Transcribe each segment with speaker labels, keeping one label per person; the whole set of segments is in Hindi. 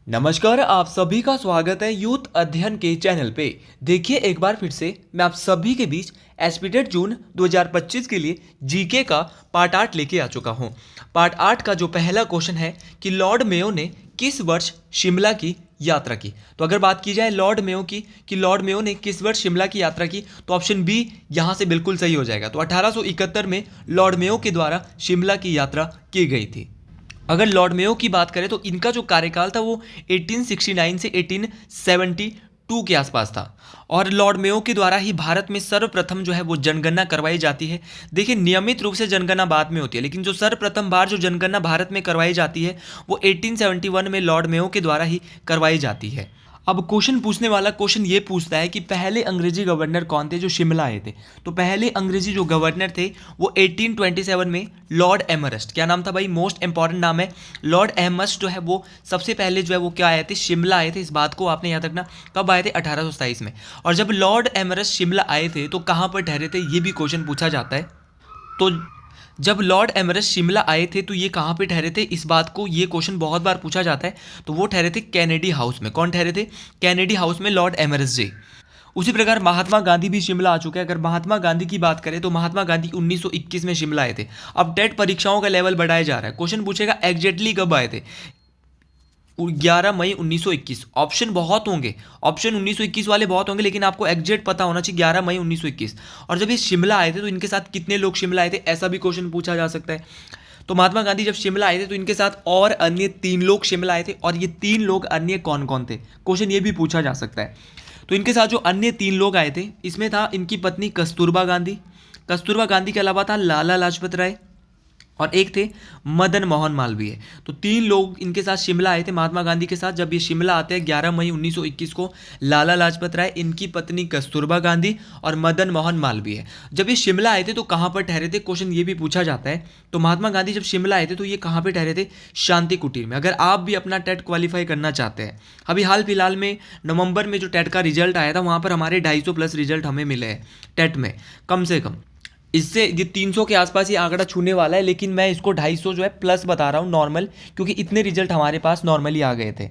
Speaker 1: नमस्कार, आप सभी का स्वागत है यूथ अध्ययन के चैनल पे। देखिए एक बार फिर से मैं आप सभी के बीच एस्पिरेट जून 2025 के लिए जीके का पार्ट 8 लेके आ चुका हूँ। पार्ट 8 का जो पहला क्वेश्चन है कि लॉर्ड मेयो ने किस वर्ष शिमला की यात्रा की। तो अगर बात की जाए लॉर्ड मेयो की कि लॉर्ड मेयो ने किस वर्ष शिमला की यात्रा की, तो ऑप्शन बी यहाँ से बिल्कुल सही हो जाएगा। तो 1871 में लॉर्ड मेयो के द्वारा शिमला की यात्रा की गई थी। अगर लॉर्ड मेयो की बात करें तो इनका जो कार्यकाल था वो 1869 से 1872 के आसपास था और लॉर्ड मेयो के द्वारा ही भारत में सर्वप्रथम जो है वो जनगणना करवाई जाती है। देखिए नियमित रूप से जनगणना बाद में होती है, लेकिन जो सर्वप्रथम बार जो जनगणना भारत में करवाई जाती है वो 1871 में लॉर्ड मेयो के द्वारा ही करवाई जाती है। अब क्वेश्चन पूछने वाला क्वेश्चन ये पूछता है कि पहले अंग्रेजी गवर्नर कौन थे जो शिमला आए थे। तो पहले अंग्रेजी जो गवर्नर थे वो 1827 में लॉर्ड एमरस्ट, क्या नाम था भाई, मोस्ट इंपॉर्टेंट नाम है। लॉर्ड एमरस्ट जो है वो सबसे पहले जो है वो क्या आए थे, शिमला आए थे। इस बात को आपने याद रखना। कब आए थे, 1827 में। और जब लॉर्ड एमरस्ट शिमला आए थे तो कहाँ पर ठहरे थे, ये भी क्वेश्चन पूछा जाता है। तो जब लॉर्ड एमरस्ट शिमला आए थे तो ये कहाँ पे ठहरे थे, इस बात को ये क्वेश्चन बहुत बार पूछा जाता है। तो वो ठहरे थे कैनेडी हाउस में। कौन ठहरे थे, कैनेडी हाउस में लॉर्ड एमरस्ट जी। उसी प्रकार महात्मा गांधी भी शिमला आ चुके हैं। अगर महात्मा गांधी की बात करें तो महात्मा गांधी 1921 में शिमला आए थे। अब टेट परीक्षाओं का लेवल बढ़ाया जा रहा है, क्वेश्चन पूछेगा एग्जैक्टली कब आए थे, 11 मई 1921। ऑप्शन बहुत होंगे, ऑप्शन 1921 वाले बहुत होंगे, लेकिन आपको एग्जैक्ट पता होना चाहिए 11 मई 1921। और जब ये शिमला आए थे तो इनके साथ कितने लोग शिमला आए थे, ऐसा भी क्वेश्चन पूछा जा सकता है। तो महात्मा गांधी जब शिमला आए थे तो इनके साथ और अन्य 3 लोग शिमला आए थे, और ये 3 लोग अन्य कौन कौन थे, क्वेश्चन ये भी पूछा जा सकता है। तो इनके साथ जो अन्य 3 लोग आए थे इसमें था इनकी पत्नी कस्तूरबा गांधी, कस्तूरबा गांधी के अलावा था लाला लाजपत राय, और एक थे मदन मोहन मालवीय। तो 3 लोग इनके साथ शिमला आए थे महात्मा गांधी के साथ। जब ये शिमला आते हैं 11 मई 1921 को, लाला लाजपत राय, इनकी पत्नी कस्तूरबा गांधी और मदन मोहन मालवीय। जब ये शिमला आए थे तो कहाँ पर ठहरे थे, क्वेश्चन ये भी पूछा जाता है। तो महात्मा गांधी जब शिमला आए थे तो ये कहाँ पर ठहरे थे, शांति कुटीर में। अगर आप भी अपना टेट क्वालिफाई करना चाहते हैं, अभी हाल फिलहाल में नवंबर में जो टेट का रिजल्ट आया था वहाँ पर हमारे 250 प्लस रिजल्ट हमें मिले हैं टेट में, कम से कम। इससे ये 300 के आसपास ये आंकड़ा छूने वाला है, लेकिन मैं इसको 250 जो है प्लस बता रहा हूँ नॉर्मल, क्योंकि इतने रिजल्ट हमारे पास नॉर्मली आ गए थे।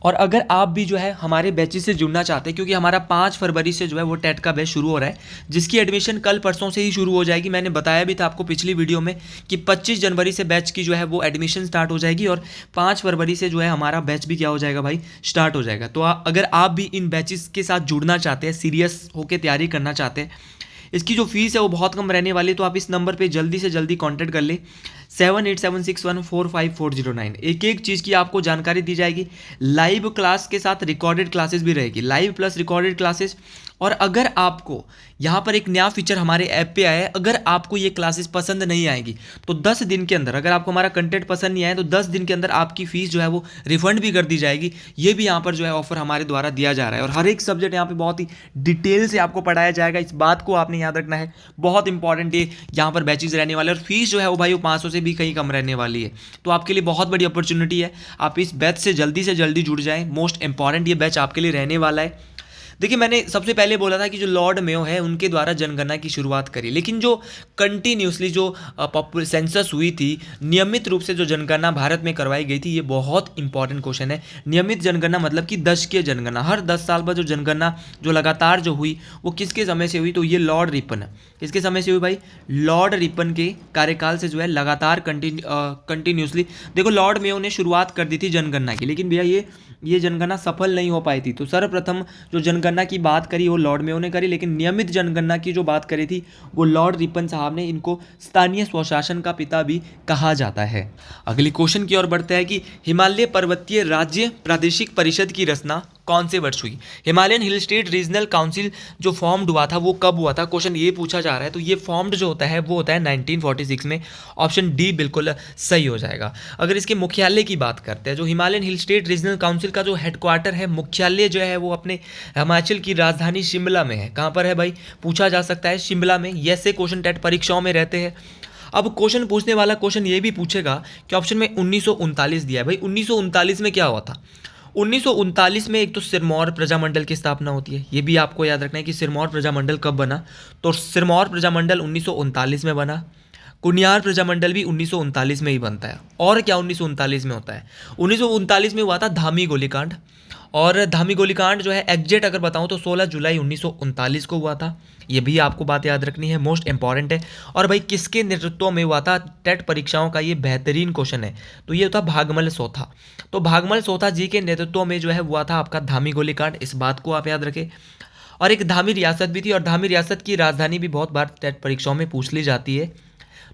Speaker 1: और अगर आप भी जो है हमारे बैचेस से जुड़ना चाहते हैं, क्योंकि हमारा 5 फरवरी से जो है वो टेट का बैच शुरू हो रहा है, जिसकी एडमिशन कल परसों से ही शुरू हो जाएगी। मैंने बताया भी था आपको पिछली वीडियो में कि 25 जनवरी से बैच की जो है वो एडमिशन स्टार्ट हो जाएगी, और 5 फरवरी से जो है हमारा बैच भी क्या हो जाएगा भाई, स्टार्ट हो जाएगा। तो अगर आप भी इन बैचेस के साथ जुड़ना चाहते हैं, सीरियस होकर तैयारी करना चाहते हैं, इसकी जो फीस है वो बहुत कम रहने वाली है। तो आप इस नंबर पे जल्दी से जल्दी कांटेक्ट कर ले, 7876145409। एक एक चीज़ की आपको जानकारी दी जाएगी। लाइव क्लास के साथ रिकॉर्डेड क्लासेस भी रहेगी, लाइव प्लस रिकॉर्डेड क्लासेस। और अगर आपको यहाँ पर एक नया फीचर हमारे ऐप पे आया है, अगर आपको ये क्लासेस पसंद नहीं आएगी तो 10 दिन के अंदर, अगर आपको हमारा कंटेंट पसंद नहीं आया तो 10 दिन के अंदर आपकी फीस जो है वो रिफंड भी कर दी जाएगी। ये भी यहाँ पर जो है ऑफर हमारे द्वारा दिया जा रहा है, और हर एक सब्जेक्ट यहाँ पे बहुत ही डिटेल से आपको पढ़ाया जाएगा। इस बात को आपने याद रखना है, बहुत इंपॉर्टेंट ये यहाँ पर बैचेज रहने वाले, और फीस जो है वो भाई वो 500 से भी कहीं कम रहने वाली है। तो आपके लिए बहुत बड़ी अपॉर्चुनिटी है, आप इस बैच से जल्दी जुड़ जाएं। मोस्ट इंपॉर्टेंट ये बैच आपके लिए रहने वाला है। देखिए मैंने सबसे पहले बोला था कि जो लॉर्ड मेयो है उनके द्वारा जनगणना की शुरुआत करी, लेकिन जो कंटिन्यूसली जो सेंसस हुई थी, नियमित रूप से जो जनगणना भारत में करवाई गई थी, ये बहुत इंपॉर्टेंट क्वेश्चन है। नियमित जनगणना मतलब कि दशकीय जनगणना, हर 10 साल बाद जो जनगणना जो लगातार जो हुई वो किसके समय से हुई, तो ये लॉर्ड रिपन, किसके समय से हुई भाई, लॉर्ड रिपन के कार्यकाल से जो है लगातार कंटिन्यूसली। देखो लॉर्ड मेयो ने शुरुआत कर दी थी जनगणना की, लेकिन भैया ये जनगणना सफल नहीं हो पाई थी। तो सर्वप्रथम जो जनगणना की बात करी वो लॉर्ड मेयो ने करी, लेकिन नियमित जनगणना की जो बात करी थी वो लॉर्ड रिपन साहब ने। इनको स्थानीय स्वशासन का पिता भी कहा जाता है। अगली क्वेश्चन की ओर बढ़ते हैं कि हिमालय पर्वतीय राज्य प्रादेशिक परिषद की रचना कौन से वर्ष हुई। Himalayan hill state regional council जो फॉर्म्ड हुआ था वो कब हुआ था, क्वेश्चन ये पूछा जा रहा है। तो ये फॉर्म्ड जो होता है वो होता है 1946 में। ऑप्शन डी बिल्कुल सही हो जाएगा। अगर इसके मुख्यालय की बात करते हैं, जो Himalayan hill state regional council का जो हेडक्वार्टर है, मुख्यालय जो है वो अपने हिमाचल की राजधानी शिमला में है। कहाँ पर है भाई, पूछा जा सकता है शिमला में। ये ऐसे क्वेश्चन टेट परीक्षाओं में रहते हैं। अब क्वेश्चन पूछने वाला क्वेश्चन ये भी पूछेगा कि ऑप्शन में 1939 दिया है भाई, 1939 में क्या हुआ था। 1939 में एक तो सिरमौर प्रजामंडल की स्थापना होती है, ये भी आपको याद रखना है कि सिरमौर प्रजामंडल कब बना। तो सिरमौर प्रजामंडल 1939 में बना। कुनियार प्रजामंडल भी 1939 में ही बनता है। और क्या 1939 में होता है? 1939 में हुआ था धामी गोलीकांड। और धामी गोलीकांड जो है एग्जैक्ट अगर बताऊं तो 16 जुलाई 1939 को हुआ था। ये भी आपको बात याद रखनी है, मोस्ट इंपॉर्टेंट है। और भाई किसके नेतृत्व में हुआ था? टेट परीक्षाओं का ये बेहतरीन क्वेश्चन है। तो ये था भागमल सोथा। तो भागमल सोथा जी के नेतृत्व में जो है हुआ था आपका धामी गोलीकांड, इस बात को आप याद रखें। और एक धामी रियासत भी थी, और धामी रियासत की राजधानी भी बहुत बार टेट परीक्षाओं में पूछ ली जाती है।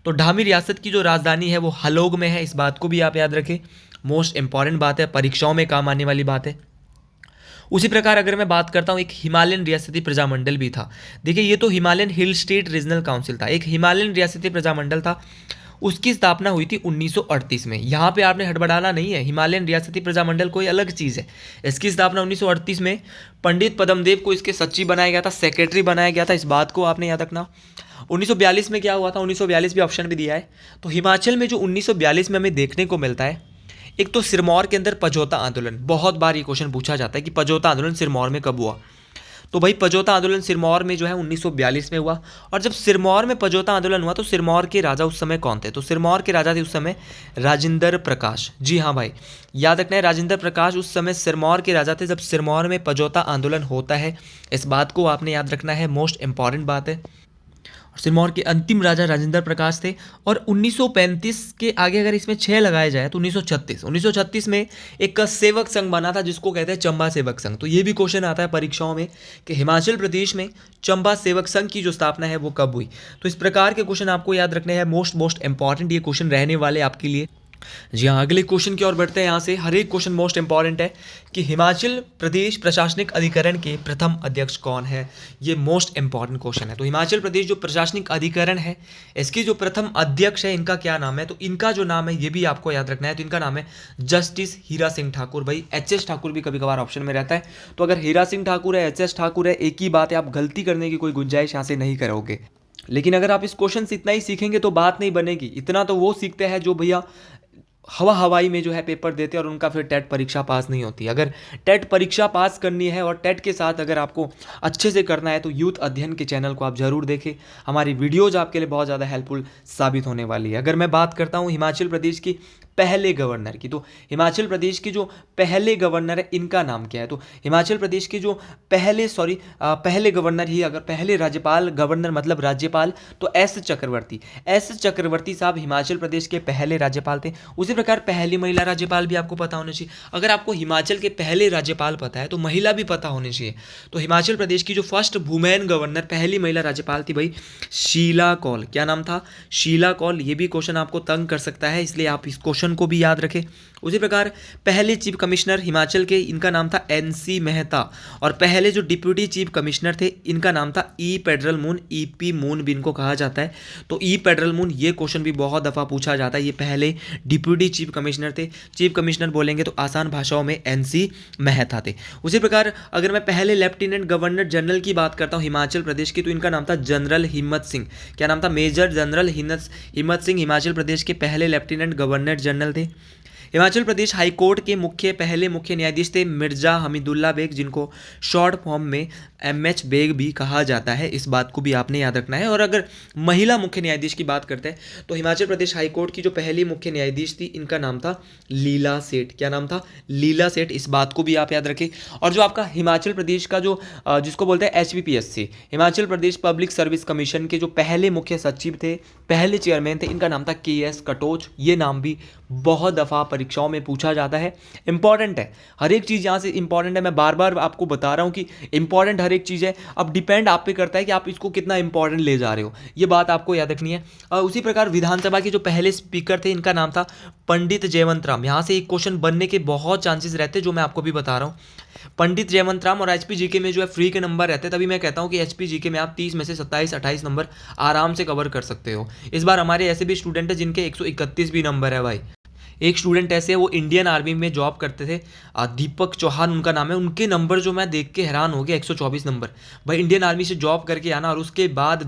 Speaker 1: तो धामी रियासत की जो राजधानी है वो हलोग में है, इस बात को भी आप याद रखें। मोस्ट इंपॉर्टेंट बात है, परीक्षाओं में काम आने वाली बात है। उसी प्रकार अगर मैं बात करता हूँ, एक हिमालयन रियासती प्रजामंडल भी था। देखिए ये तो Himalayan hill state regional council था, एक हिमालयन रियासती प्रजामंडल था। उसकी स्थापना हुई थी 1938 में। यहाँ पे आपने हड़बड़ाना नहीं है, हिमालयन रियासती प्रजामंडल कोई अलग चीज़ है। इसकी स्थापना 1938 में पंडित पद्मदेव को इसके सचिव बनाया गया था, सेक्रेटरी बनाया गया था, इस बात को आपने याद रखना। 1942 में क्या हुआ था? 1942 भी ऑप्शन भी दिया है। तो हिमाचल में जो 1942 में हमें देखने को मिलता है, एक तो सिरमौर के अंदर पजौता आंदोलन, बहुत बार ये क्वेश्चन पूछा जाता है कि पजौता आंदोलन सिरमौर में कब हुआ। तो भाई पजौता आंदोलन सिरमौर में जो है 1942 में हुआ। और जब सिरमौर में पजौता आंदोलन हुआ तो सिरमौर के राजा उस समय कौन थे? तो सिरमौर के राजा थे उस समय राजेंद्र प्रकाश। जी हाँ भाई, याद रखना है, राजेंद्र प्रकाश उस समय सिरमौर के राजा थे जब सिरमौर में पजौता आंदोलन होता है, इस बात को आपने याद रखना है, मोस्ट इंपॉर्टेंट बात है। सिरमौर के अंतिम राजा राजेंद्र प्रकाश थे। और 1935 के आगे अगर इसमें 6 लगाया जाए तो 1936 में एक सेवक संघ बना था जिसको कहते हैं चंबा सेवक संघ। तो ये भी क्वेश्चन आता है परीक्षाओं में कि हिमाचल प्रदेश में चंबा सेवक संघ की जो स्थापना है वो कब हुई। तो इस प्रकार के क्वेश्चन आपको याद रखने हैं, मोस्ट इंपॉर्टेंट ये क्वेश्चन रहने वाले आपके लिए। जी हाँ, अगले क्वेश्चन की ओर बढ़ते हैं। यहाँ से हर एक क्वेश्चन मोस्ट इंपॉर्टेंट है कि हिमाचल प्रदेश प्रशासनिक अधिकरण के प्रथम अध्यक्ष कौन है? ये मोस्ट इंपॉर्टेंट क्वेश्चन है। तो हिमाचल प्रदेश जो प्रशासनिक अधिकरण है, इसकी जो प्रथम अध्यक्ष है, इनका क्या नाम है? तो इनका जो नाम है ये भी आपको याद रखना है। तो इनका नाम है जस्टिस हीरा सिंह ठाकुर। भाई एच.एस. ठाकुर भी कभी कभार ऑप्शन में रहता है। तो अगर हीरा सिंह ठाकुर है, एच.एस. ठाकुर है, एक ही बात है, आप गलती करने की कोई गुंजाइश यहाँ से नहीं करोगे। लेकिन अगर आप इस क्वेश्चन से इतना ही सीखेंगे तो बात नहीं बनेगी। इतना तो वो सीखते हैं जो भैया हवाई में जो है पेपर देते हैं और उनका फिर टेट परीक्षा पास नहीं होती। अगर टेट परीक्षा पास करनी है और टेट के साथ अगर आपको अच्छे से करना है तो यूथ अध्ययन के चैनल को आप ज़रूर देखें। हमारी वीडियोज आपके लिए बहुत ज़्यादा हेल्पफुल साबित होने वाली है। अगर मैं बात करता हूँ हिमाचल प्रदेश की पहले गवर्नर की, तो हिमाचल प्रदेश के जो पहले गवर्नर है इनका नाम क्या है? तो हिमाचल प्रदेश के जो पहले गवर्नर ही, अगर पहले राज्यपाल, गवर्नर मतलब राज्यपाल, तो एस चक्रवर्ती साहब हिमाचल प्रदेश के पहले राज्यपाल थे। उसी प्रकार पहली महिला राज्यपाल भी आपको पता होनी चाहिए। अगर आपको हिमाचल के पहले राज्यपाल पता है तो महिला भी पता होनी चाहिए। तो हिमाचल प्रदेश की जो फर्स्ट वुमेन गवर्नर, पहली महिला राज्यपाल थी भाई शीला कौल। क्या नाम था? शीला कौल। ये भी क्वेश्चन आपको तंग कर सकता है, इसलिए आप इस क्वेश्चन को भी याद रखें। उसी प्रकार पहले चीफ कमिश्नर हिमाचल के, इनका नाम था एनसी मेहता। और पहले जो डिप्यूटी चीफ कमिश्नर थे इनका नाम था ई पेड्रल मून, ईपी मून भी इनको कहा जाता है। तो ई पेड्रल मून, ये क्वेश्चन भी बहुत दफ़ा पूछा जाता है। ये पहले डिप्यूटी चीफ कमिश्नर थे। चीफ कमिश्नर बोलेंगे तो आसान भाषाओं में एनसी मेहता थे। उसी प्रकार अगर मैं पहले लेफ्टिनेंट गवर्नर जनरल की बात करता हूँ हिमाचल प्रदेश की, तो इनका नाम था जनरल हिम्मत सिंह। क्या नाम था? मेजर जनरल हिम्मत सिंह हिमाचल प्रदेश के पहले लेफ्टिनेंट गवर्नर जनरल थे। हिमाचल प्रदेश हाई कोर्ट के पहले मुख्य न्यायाधीश थे मिर्जा हमीदुल्ला बेग, जिनको शॉर्ट फॉर्म में एमएच बेग भी कहा जाता है। इस बात को भी आपने याद रखना है। और अगर महिला मुख्य न्यायाधीश की बात करते हैं तो हिमाचल प्रदेश हाई कोर्ट की जो पहली मुख्य न्यायाधीश थी इनका नाम था लीला सेठ। क्या नाम था? लीला सेठ। इस बात को भी आप याद रखें। और जो आपका हिमाचल प्रदेश का जो जिसको बोलते हैं HPPSC, Himachal Pradesh public service commission के जो पहले मुख्य सचिव थे, पहले चेयरमैन थे, इनका नाम था KS कटोच। ये नाम भी बहुत दफ़ा परीक्षाओं में पूछा जाता है। इंपॉर्टेंट है, हर एक चीज़ यहाँ से इंपॉर्टेंट है। मैं बार बार आपको बता रहा हूँ कि इंपॉर्टेंट हर एक चीज़ है। अब डिपेंड आप पे करता है कि आप इसको कितना इंपॉर्टेंट ले जा रहे हो, ये बात आपको याद रखनी है। उसी प्रकार विधानसभा के जो पहले स्पीकर थे इनका नाम था पंडित जयवंत राम। यहाँ से एक क्वेश्चन बनने के बहुत चांसेस रहते हैं, जो मैं आपको भी बता रहा हूँ। पंडित जयवंत राम। और HPGK में जो है फ्री के नंबर रहते हैं, तभी मैं कहता हूँ कि HPGK में आप 30 में से 27-28 नंबर आराम से कवर कर सकते हो। इस बार हमारे ऐसे भी स्टूडेंट हैं जिनके 131 भी नंबर है भाई। एक स्टूडेंट ऐसे है, वो इंडियन आर्मी में जॉब करते थे, दीपक चौहान उनका नाम है। उनके नंबर जो मैं देख के हैरान हो गया, 124 नंबर। भाई इंडियन आर्मी से जॉब करके आना और उसके बाद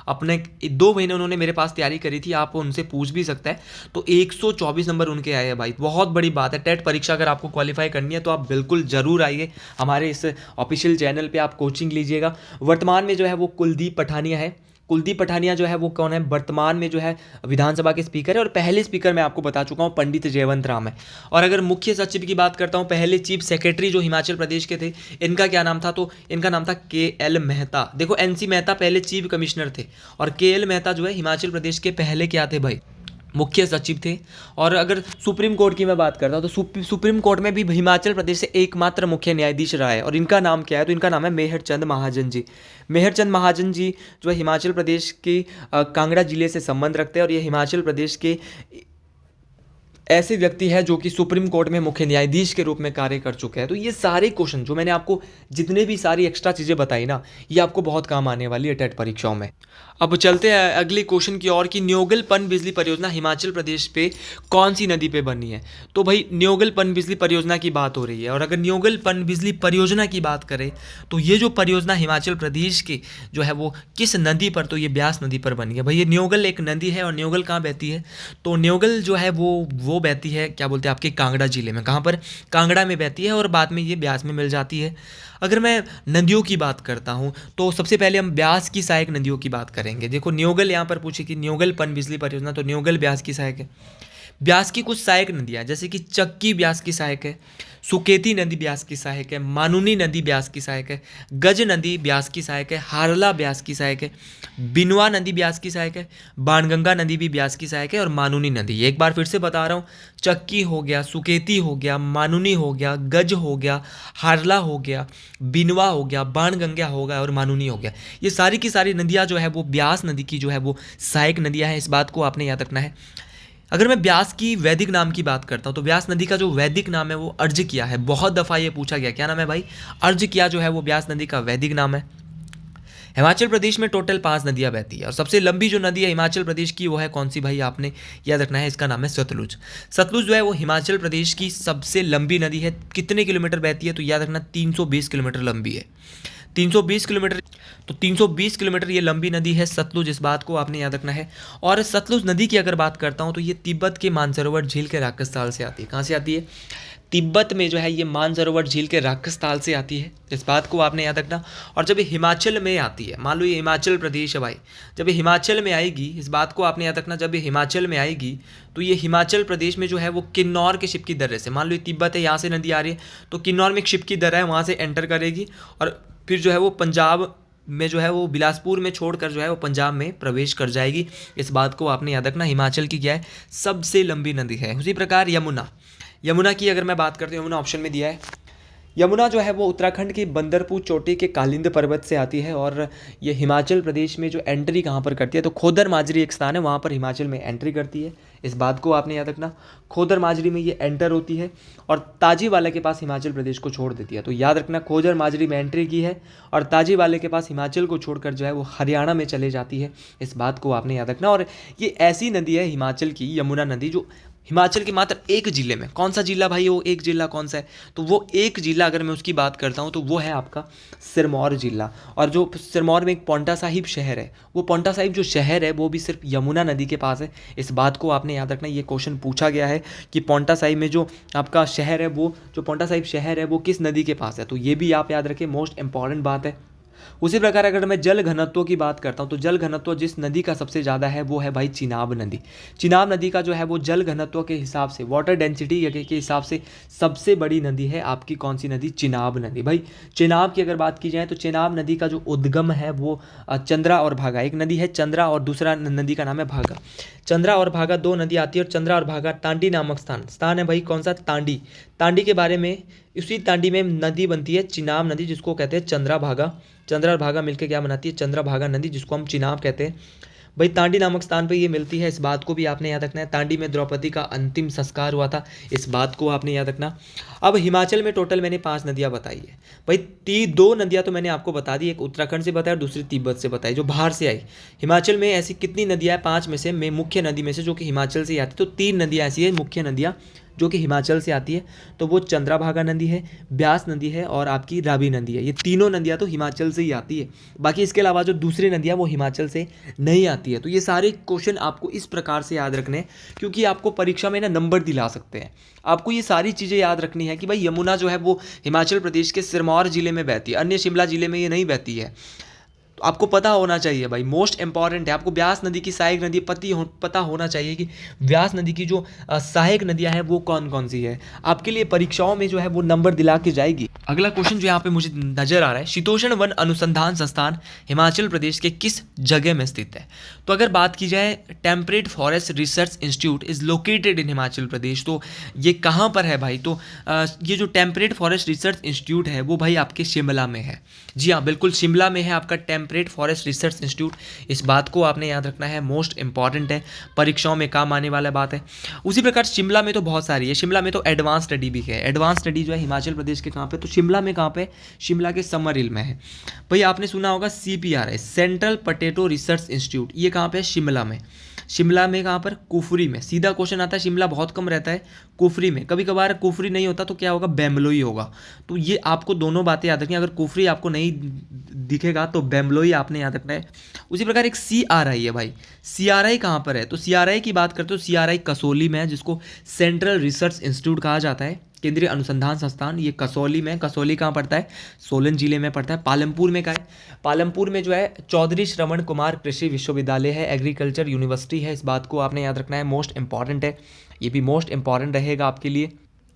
Speaker 1: अपने 2 महीने उन्होंने मेरे पास तैयारी करी थी, आप उनसे पूछ भी सकते हैं। तो 124 नंबर उनके आए हैं भाई, बहुत बड़ी बात है। टेट परीक्षा अगर आपको क्वालिफाई करनी है तो आप बिल्कुल ज़रूर आइए हमारे इस ऑफिशियल चैनल पर, आप कोचिंग लीजिएगा। वर्तमान में जो है वो कुलदीप पठानिया है। कुलदीप पठानिया जो है वो कौन है, वर्तमान में जो है विधानसभा के स्पीकर है, और पहले स्पीकर मैं आपको बता चुका हूँ पंडित जयवंत राम है। और अगर मुख्य सचिव की बात करता हूँ, पहले चीफ सेक्रेटरी जो हिमाचल प्रदेश के थे, इनका क्या नाम था, तो इनका नाम था KL मेहता। देखो NC मेहता पहले चीफ कमिश्नर थे, और KL मेहता जो है हिमाचल प्रदेश के पहले क्या थे भाई, मुख्य सचिव थे। और अगर सुप्रीम कोर्ट की मैं बात करता हूँ तो सुप्रीम कोर्ट में भी हिमाचल प्रदेश से एकमात्र मुख्य न्यायाधीश रहा है, और इनका नाम क्या है, तो इनका नाम है मेहर चंद महाजन जी। मेहर चंद महाजन जी जो है हिमाचल प्रदेश के कांगड़ा जिले से संबंध रखते हैं, और ये हिमाचल प्रदेश के ऐसे व्यक्ति है जो कि सुप्रीम कोर्ट में मुख्य न्यायाधीश के रूप में कार्य कर चुके हैं। तो ये सारे क्वेश्चन जो मैंने आपको जितने भी सारी एक्स्ट्रा चीज़ें बताई ना, ये आपको बहुत काम आने वाली है टेट परीक्षाओं में। अब चलते हैं अगले क्वेश्चन की ओर कि न्योगल पन बिजली परियोजना हिमाचल प्रदेश पे कौन सी नदी पे बनी है। तो भाई न्योगल पन बिजली परियोजना की बात हो रही है, और अगर न्योगल पन बिजली परियोजना की बात करें तो ये जो परियोजना हिमाचल प्रदेश की जो है वो किस नदी पर, तो ये ब्यास नदी पर बनी है। भाई ये न्योगल एक नदी है, और न्योगल कहाँ बहती है, तो न्योगल जो है वो बहती है क्या बोलते हैं आपके कांगड़ा जिले में। कहाँ पर, कांगड़ा में बहती है, और बाद में ये ब्यास में मिल जाती है। अगर मैं नदियों की बात करता हूँ तो सबसे पहले हम ब्यास की सहायक नदियों की बात करेंगे। देखो न्योगल यहाँ पर पूछे कि न्योगल पन बिजली परियोजना, तो न्योगल ब्यास की सहायक है। ब्यास की कुछ सहायक नदियाँ जैसे कि चक्की ब्यास की सहायक है, सुकेती नदी ब्यास की सहायक है, मानुनी नदी ब्यास की सहायक है, गज नदी ब्यास की सहायक है, हारला ब्यास की सहायक है, बिनवा नदी ब्यास की सहायक है, बाणगंगा नदी भी ब्यास की सहायक है, और मानुनी नदी। एक बार फिर से बता रहा हूँ, चक्की हो गया, सुकेती हो गया, मानुनी हो गया, गज हो गया, हारला हो गया, बिनवा हो गया, बाणगंगा हो गया, और मानुनी हो गया। ये सारी की सारी नदियाँ जो है वो ब्यास नदी की जो है वो सहायक नदियाँ हैं। इस बात को आपने याद रखना है। अगर मैं ब्यास की वैदिक नाम की बात करता हूँ तो ब्यास नदी का जो वैदिक नाम है वो अर्ज्य है। बहुत दफ़ा ये पूछा गया, क्या नाम है भाई, अर्ज्य जो है वो ब्यास नदी का वैदिक नाम है। हिमाचल प्रदेश में टोटल 5 नदियाँ बहती है, और सबसे लंबी जो नदी है हिमाचल प्रदेश की वो है कौन सी भाई, आपने याद रखना है, इसका नाम है सतलुज। सतलुज जो है वो हिमाचल प्रदेश की सबसे लंबी नदी है। कितने किलोमीटर बहती है, तो याद रखना 320 किलोमीटर लंबी है। 320 किलोमीटर, तो 320 किलोमीटर ये लंबी नदी है सतलुज, इस बात को आपने याद रखना है। और सतलुज नदी की अगर बात करता हूँ तो ये तिब्बत के मानसरोवर झील के राक्षसताल से आती है। कहाँ से आती है, तिब्बत में जो है ये मानसरोवर झील के राक्षसताल से आती है, इस बात को आपने याद रखना। और जब ये हिमाचल में आती है, मान लो ये हिमाचल प्रदेश है भाई, जब ये हिमाचल में आएगी, इस बात को आपने याद रखना, जब ये हिमाचल में आएगी तो ये हिमाचल प्रदेश में जो है वो किन्नौर के शिप की दर्रे से, मान लो ये तिब्बत है, यहाँ से नदी आ रही है, तो किन्नौर में एक शिप की दर्रा है, वहाँ से एंटर करेगी, और फिर जो है वो पंजाब में जो है वो बिलासपुर में छोड़कर जो है वो पंजाब में प्रवेश कर जाएगी। इस बात को आपने याद रखना। हिमाचल की क्या है, सबसे लंबी नदी है। उसी प्रकार यमुना की अगर मैं बात करती हूँ, यमुना ऑप्शन में दिया है। यमुना जो है वो उत्तराखंड की बंदरपुर चोटी के कालिंद पर्वत से आती है, और ये हिमाचल प्रदेश में जो एंट्री कहाँ पर करती है, तो खोदर माजरी एक स्थान है, वहाँ पर हिमाचल में एंट्री करती है। इस बात को आपने याद रखना, खोदर माजरी में ये एंटर होती है और ताजीवाला के पास हिमाचल प्रदेश को छोड़ देती है। तो याद रखना, खोदर माजरी में एंट्री की है और ताजीवाले के पास हिमाचल को छोड़कर जो है वो हरियाणा में चले जाती है। इस बात को आपने याद रखना। और ये ऐसी नदी है हिमाचल की, यमुना नदी, जो हिमाचल के मात्र एक जिले में, कौन सा जिला भाई, वो एक जिला कौन सा है, तो वो एक जिला अगर मैं उसकी बात करता हूँ तो वो है आपका सिरमौर जिला। और जो सिरमौर में एक पौंटा साहिब शहर है, वो पौंटा साहिब जो शहर है वो भी सिर्फ यमुना नदी के पास है। इस बात को आपने याद रखना। ये क्वेश्चन पूछा गया है कि पौंटा साहिब में जो आपका शहर है, वो जो पौंटा साहिब शहर है वो किस नदी के पास है, तो ये भी आप याद रखें, मोस्ट इंपॉर्टेंट बात है। उसी प्रकार अगर मैं जल घनत्व की बात करता हूँ तो जल घनत्व जिस नदी का सबसे ज़्यादा है वो है भाई चिनाब नदी। चिनाब नदी का जो है वो जल घनत्व के हिसाब से, वाटर डेंसिटी के हिसाब से सबसे बड़ी नदी है आपकी कौन सी नदी, चिनाब नदी। भाई चिनाब की अगर बात की जाए तो चिनाब नदी का जो उद्गम है वो चंद्रा और भागा, एक नदी है चंद्रा और दूसरा नदी का नाम है भागा। चंद्रा और भागा दो नदी आती है, और चंद्रा और भागा तांडी नामक स्थान है भाई, कौन सा, तांडी। तांडी के बारे में, उसी तांडी में नदी बनती है चिनाब नदी, जिसको कहते हैं चंद्रा भागा। चंद्रा और भागा मिलकर क्या बनाती है, चंद्रा भागा नदी, जिसको हम चिनाब कहते हैं। भाई तांडी नामक स्थान पे ये मिलती है, इस बात को भी आपने याद रखना है। तांडी में द्रौपदी का अंतिम संस्कार हुआ था, इस बात को आपने याद रखना। अब हिमाचल में टोटल मैंने 5 नदियाँ बताई है भाई। 2 नदियाँ तो मैंने आपको बता दी, एक उत्तराखंड से बताई और दूसरी तिब्बत से बताई, जो बाहर से आई। हिमाचल में ऐसी कितनी नदियाँ हैं, 5 में से, मुख्य नदी में से जो कि हिमाचल से आती है, तो 3 नदियाँ ऐसी है मुख्य नदियाँ जो कि हिमाचल से आती है, तो वो चंद्राभागा नदी है, ब्यास नदी है और आपकी रावी नदी है। ये तीनों नदियाँ तो हिमाचल से ही आती है, बाकी इसके अलावा जो दूसरी नदियाँ वो हिमाचल से नहीं आती है। तो ये सारे क्वेश्चन आपको इस प्रकार से याद रखने हैं, क्योंकि आपको परीक्षा में ना नंबर दिला सकते हैं। आपको ये सारी चीज़ें याद रखनी है कि भाई यमुना जो है वो हिमाचल प्रदेश के सिरमौर जिले में बहती है, अन्य शिमला जिले में ये नहीं बहती है। तो आपको पता होना चाहिए भाई, मोस्ट इंपॉर्टेंट है। आपको ब्यास नदी की सहायक नदी पता होना चाहिए कि व्यास नदी की जो सहायक नदियां हैं वो कौन कौन सी है। आपके लिए परीक्षाओं में जो है वो नंबर दिला के जाएगी। अगला क्वेश्चन जो यहाँ पे मुझे नजर आ रहा है, शीतोष्ण वन अनुसंधान संस्थान हिमाचल प्रदेश के किस जगह में स्थित है। तो अगर बात की जाए, temperate forest research institute is located in Himachal Pradesh. तो ये कहाँ पर है भाई, तो ये जो टेम्परेट फॉरेस्ट रिसर्च इंस्टीट्यूट है वो भाई आपके शिमला में है। जी हाँ, बिल्कुल शिमला में है आपका टेम्परेट फॉरेस्ट रिसर्च इंस्टीट्यूट। इस बात को आपने याद रखना है, मोस्ट इंपॉर्टेंट है, परीक्षाओं में काम आने वाला बात है। उसी प्रकार शिमला में तो बहुत सारी है, शिमला में तो एडवांस स्टडी भी है। एडवांस स्टडी जो है हिमाचल प्रदेश के कहाँ पे, तो शिमला में कहाँ पे, शिमला के समर हिल में है। भाई आपने सुना होगा CPRI, central potato research institute, ये कहाँ पे है, शिमला में। शिमला में कहाँ पर, कुफरी में। सीधा क्वेश्चन आता है, शिमला बहुत कम रहता है, कुफरी में। कभी कभार कुफरी नहीं होता तो क्या होगा, बेमलोई होगा। तो ये आपको दोनों बातें याद रखनी है। अगर कुफरी आपको नहीं दिखेगा तो बेमलोई आपने याद रखना है। उसी प्रकार एक CRI है भाई, CRI कहाँ पर है, तो CRI की बात करते हो, CRI कसौली में है, जिसको सेंट्रल रिसर्च इंस्टीट्यूट कहा जाता है, केंद्रीय अनुसंधान संस्थान। ये कसौली में, कसौली कहाँ पड़ता है, सोलन जिले में पड़ता है। पालमपुर में कहाँ है, पालमपुर में जो है चौधरी श्रवण कुमार कृषि विश्वविद्यालय है, एग्रीकल्चर यूनिवर्सिटी है। इस बात को आपने याद रखना है, मोस्ट इंपॉर्टेंट है, ये भी मोस्ट इंपॉर्टेंट रहेगा आपके लिए।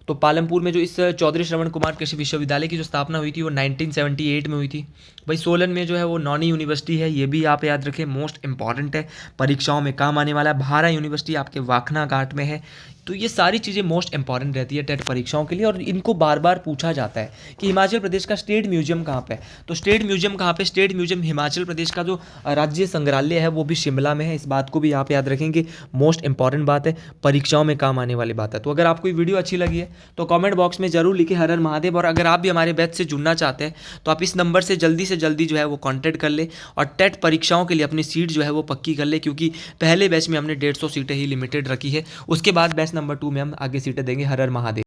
Speaker 1: तो पालमपुर में जो इस चौधरी श्रवण कुमार कृषि विश्वविद्यालय की जो स्थापना हुई थी वो 1978 में हुई थी। भाई सोलन में जो है वो नौनी यूनिवर्सिटी है, ये भी आप याद रखें, मोस्ट इंपॉर्टेंट है, परीक्षाओं में काम आने वाला है। भारा यूनिवर्सिटी आपके वाखना घाट में है। तो ये सारी चीज़ें मोस्ट इंपॉर्टेंट रहती है टेट परीक्षाओं के लिए, और इनको बार बार पूछा जाता है कि हिमाचल प्रदेश का स्टेट म्यूजियम कहाँ पे है। तो स्टेट म्यूजियम कहाँ पे, स्टेट म्यूजियम हिमाचल प्रदेश का जो राज्य संग्रहालय है वो भी शिमला में है। इस बात को भी आप याद रखेंगे, मोस्ट इंपॉर्टेंट बात है, परीक्षाओं में काम आने वाली बात है। तो अगर आपको ये वीडियो अच्छी लगी है तो कमेंट बॉक्स में जरूर लिखे हर हर महादेव। और अगर आप भी हमारे बैच से जुड़ना चाहते हैं तो आप इस नंबर से जल्दी जो है वो कॉन्टैक्ट कर ले, और टेट परीक्षाओं के लिए अपनी सीट जो है वो पक्की कर ले, क्योंकि पहले बैच में हमने 150 सीटें ही लिमिटेड रखी है। उसके बाद बैच नंबर 2 में हम आगे सीटें देंगे। हर हर महादेव।